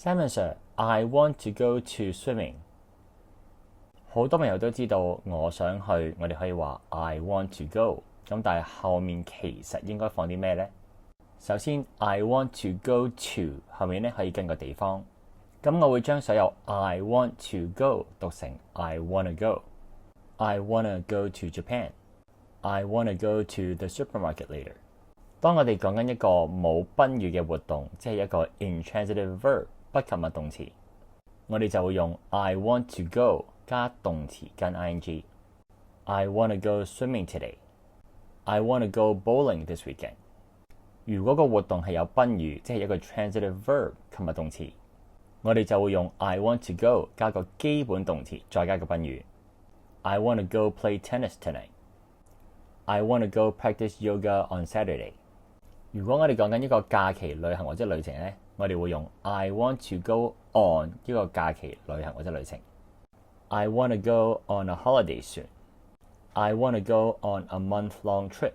Simon Sir, I want to go to swimming。好多朋友都知道我想去，我哋可以話 I want to go。咁但係後面其實應該放啲咩呢？首先 I want to go to 後面咧可以跟個地方。咁我會將所有 I want to go 讀成 I wanna go。I wanna go to Japan。I wanna go to the supermarket later。當我哋講緊一個冇賓語嘅活動，即係一個 Intransitive Verb 不及物動詞，我哋就會用 I want to go 加動詞跟 ing。I wanna go swimming today。I wanna go bowling this weekend。如果個活動係有賓語，即係一個 transitive verb 及物動詞，我哋就會用 I want to go 加個基本動詞，再加個賓語。I wanna go play tennis tonight。I wanna go practice yoga on Saturday。如果我哋講緊一個假期旅行或者旅程咧，我哋會用 I want to go on 一個假期旅行或者旅程。I wanna go on a holiday soon。I wanna go on a month-long trip。